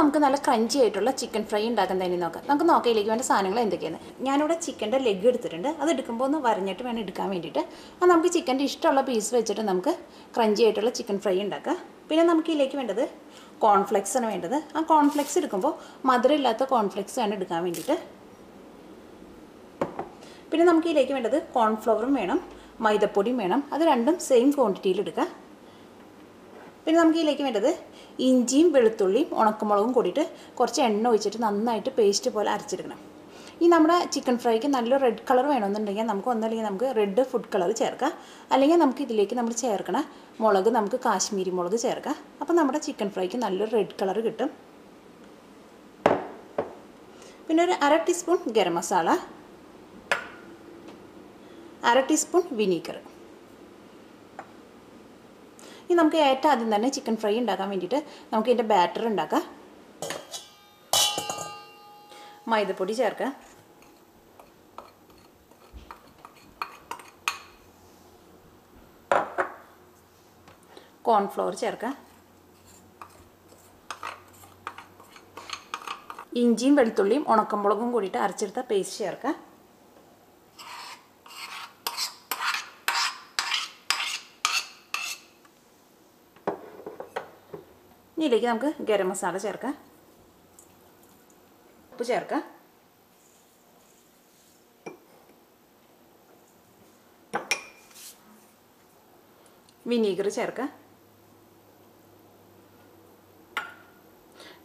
നമുക്ക് നല്ല ക്രഞ്ചി ആയിട്ടുള്ള ചിക്കൻ ഫ്രൈ ഉണ്ടാക്കാൻ തന്നെ നോക്കാം. നമുക്ക് നോക്കയിലേക്ക് വേണ്ട സാധനങ്ങൾ എന്തൊക്കെയാണ്. ഞാനിവിടെ ചിക്കൻ്റെ ലെഗ് എടുത്തിട്ടുണ്ട്. അത് എടുക്കുമ്പോൾ ഒന്ന് വരഞ്ഞിട്ട് വേണം എടുക്കാൻ വേണ്ടിയിട്ട്. അത് നമുക്ക് ചിക്കൻ്റെ ഇഷ്ടമുള്ള പീസ് വെച്ചിട്ട് നമുക്ക് ക്രഞ്ചി ആയിട്ടുള്ള ചിക്കൻ ഫ്രൈ ഉണ്ടാക്കാം. പിന്നെ നമുക്ക് ഇതിലേക്ക് വേണ്ടത് കോൺഫ്ലെക്സ് ആണ് വേണ്ടത്. ആ കോൺഫ്ലെക്സ് എടുക്കുമ്പോൾ മധുരമില്ലാത്ത കോൺഫ്ലെക്സ് ആണ് എടുക്കാൻ വേണ്ടിയിട്ട്. പിന്നെ നമുക്ക് ഇതിലേക്ക് വേണ്ടത് കോൺഫ്ലവറും വേണം, മൈദപ്പൊടിയും വേണം. അത് രണ്ടും സെയിം ക്വാണ്ടിറ്റിയിൽ എടുക്കുക. പിന്നെ നമുക്ക് ഇതിലേക്ക് വേണ്ടത് ഇഞ്ചിയും വെളുത്തുള്ളിയും ഉണക്കമുളകും കൂടിയിട്ട് കുറച്ച് എണ്ണ ഒഴിച്ചിട്ട് നന്നായിട്ട് പേസ്റ്റ് പോലെ അരച്ചെടുക്കണം. ഈ നമ്മുടെ ചിക്കൻ ഫ്രൈക്ക് നല്ല റെഡ് കളർ വേണമെന്നുണ്ടെങ്കിൽ നമുക്ക് ഒന്നല്ലെങ്കിൽ നമുക്ക് റെഡ് ഫുഡ് കളർ ചേർക്കാം, അല്ലെങ്കിൽ നമുക്ക് ഇതിലേക്ക് നമ്മൾ ചേർക്കണ മുളക് നമുക്ക് കാശ്മീരി മുളക് ചേർക്കാം. അപ്പോൾ നമ്മുടെ ചിക്കൻ ഫ്രൈക്ക് നല്ലൊരു റെഡ് കളർ കിട്ടും. പിന്നെ ഒരു 1/2 teaspoon garam masala, 1/2 teaspoon vinegar. ഇനി നമുക്ക് ഏറ്റവും ആദ്യം തന്നെ ചിക്കൻ ഫ്രൈ ഉണ്ടാക്കാൻ വേണ്ടിയിട്ട് നമുക്ക് ഇതിൻ്റെ ബാറ്റർ ഉണ്ടാക്കാം. മൈദപ്പൊടി ചേർക്കാം, കോൺഫ്ലവർ ചേർക്കാം, ഇഞ്ചിയും വെളുത്തുള്ളിയും ഉണക്കമുളകും കൂടിയിട്ട് അരച്ചെടുത്ത പേസ്റ്റ് ചേർക്കാം. ഇതിലേക്ക് നമുക്ക് ഗരം മസാല ചേർക്കാം, ഉപ്പ് ചേർക്കാം, വിനീഗർ ചേർക്കാം.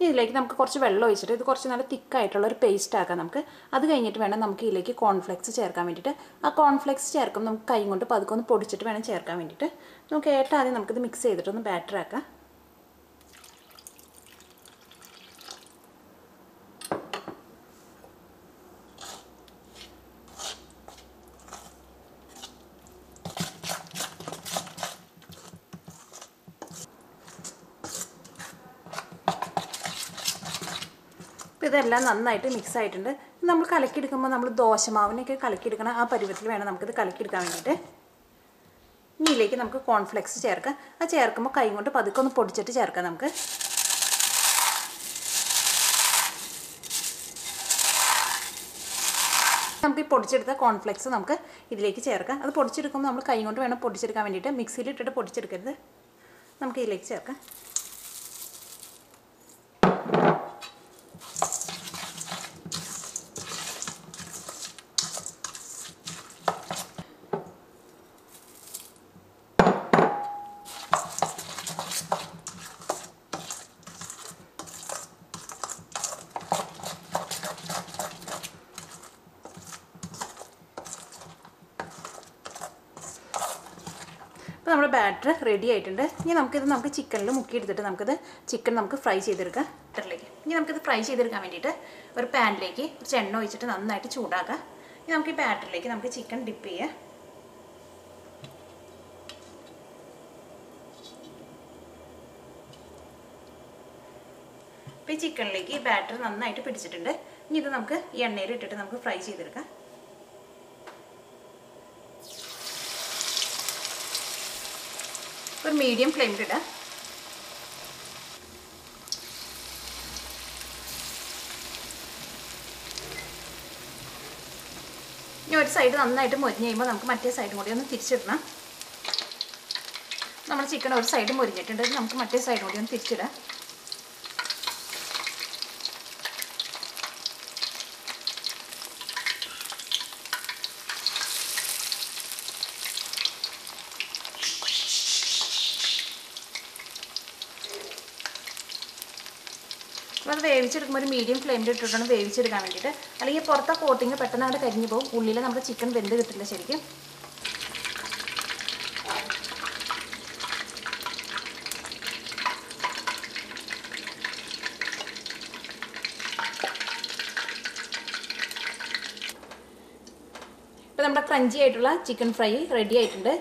ഇതിലേക്ക് നമുക്ക് കുറച്ച് വെള്ളം ഒഴിച്ചിട്ട് ഇത് കുറച്ച് നല്ല തിക്കായിട്ടുള്ളൊരു പേസ്റ്റ് ആക്കാം നമുക്ക്. അത് കഴിഞ്ഞിട്ട് വേണം നമുക്ക് ഇതിലേക്ക് കോൺഫ്ലെക്സ് ചേർക്കാൻ വേണ്ടിയിട്ട്. ആ കോൺഫ്ലെക്സ് ചേർക്കുമ്പോൾ നമുക്ക് കൈ കൊണ്ട് പതുക്കെ ഒന്ന് പൊടിച്ചിട്ട് വേണം ചേർക്കാൻ വേണ്ടിയിട്ട്. നമുക്ക് ഏറ്റവും ആദ്യം നമുക്കിത് മിക്സ് ചെയ്തിട്ടൊന്ന് ബാറ്റർ ആക്കാം. ഇതെല്ലാം നന്നായിട്ട് മിക്സ് ആയിട്ടുണ്ട്. നമ്മൾ കലക്കിയെടുക്കുമ്പോൾ നമ്മൾ ദോശമാവിനൊക്കെ കലക്കിയെടുക്കണം ആ പരുവത്തിൽ വേണം നമുക്കിത് കലക്കിയെടുക്കാൻ വേണ്ടിയിട്ട്. ഇനി ഇതിലേക്ക് നമുക്ക് കോൺഫ്ലെക്സ് ചേർക്കാം. അത് ചേർക്കുമ്പോൾ കൈ കൊണ്ട് പതുക്കെ ഒന്ന് പൊടിച്ചിട്ട് ചേർക്കാം നമുക്ക്. നമുക്ക് ഈ പൊടിച്ചെടുത്ത കോൺഫ്ലെക്സ് നമുക്ക് ഇതിലേക്ക് ചേർക്കാം. അത് പൊടിച്ചെടുക്കുമ്പോൾ നമ്മൾ കൈ കൊണ്ട് വേണം പൊടിച്ചെടുക്കാൻ വേണ്ടിയിട്ട്. മിക്സിയിൽ ഇട്ടിട്ട് പൊടിച്ചെടുക്കരുത്. നമുക്ക് ഇതിലേക്ക് ചേർക്കാം. അപ്പോൾ നമ്മുടെ ബാറ്റർ റെഡി ആയിട്ടുണ്ട്. ഇനി നമുക്ക് ചിക്കനിൽ മുക്കിയെടുത്തിട്ട് ചിക്കൻ നമുക്ക് ഫ്രൈ ചെയ്തെടുക്കാം ബാറ്ററിലേക്ക്. ഇനി നമുക്കിത് ഫ്രൈ ചെയ്തെടുക്കാൻ വേണ്ടിയിട്ട് ഒരു പാനിലേക്ക് കുറച്ച് എണ്ണ ഒഴിച്ചിട്ട് നന്നായിട്ട് ചൂടാക്കാം. ഇനി നമുക്ക് ഈ ബാറ്ററിലേക്ക് നമുക്ക് ചിക്കൻ ഡിപ്പ് ചെയ്യാം. അപ്പോൾ ഈ ചിക്കനിലേക്ക് ഈ ബാറ്റർ നന്നായിട്ട് പിടിച്ചിട്ടുണ്ട്. ഇനി ഇത് നമുക്ക് ഈ എണ്ണയിൽ ഇട്ടിട്ട് നമുക്ക് ഫ്രൈ ചെയ്തെടുക്കാം. ഒരു മീഡിയം ഫ്ലെയിമിലിടാം. ഇനി ഒരു സൈഡ് നന്നായിട്ട് മൊരിഞ്ഞ് കഴിയുമ്പോൾ നമുക്ക് മറ്റേ സൈഡും കൂടി ഒന്ന് തിരിച്ചിടണം. നമ്മുടെ ചിക്കൻ ഒരു സൈഡ് മൊരിഞ്ഞിട്ടുണ്ട്. നമുക്ക് മറ്റേ സൈഡും കൂടി ഒന്ന് തിരിച്ചിടാം. അപ്പോൾ അത് വേവിച്ചെടുക്കുമ്പോൾ ഒരു മീഡിയം ഫ്ലെയിമിൽ ഇട്ടിട്ടാണ് വേവിച്ചെടുക്കാൻ വേണ്ടിയിട്ട്. അല്ലെങ്കിൽ പുറത്തെ കോട്ടിങ് പെട്ടെന്ന് അങ്ങോട്ട് കരിഞ്ഞു പോകും. ഉള്ളിൽ നമ്മുടെ ചിക്കൻ വെന്ത് കിട്ടില്ല ശരിക്കും. ഇപ്പോൾ നമ്മുടെ ക്രഞ്ചി ആയിട്ടുള്ള ചിക്കൻ ഫ്രൈ റെഡി ആയിട്ടുണ്ട്.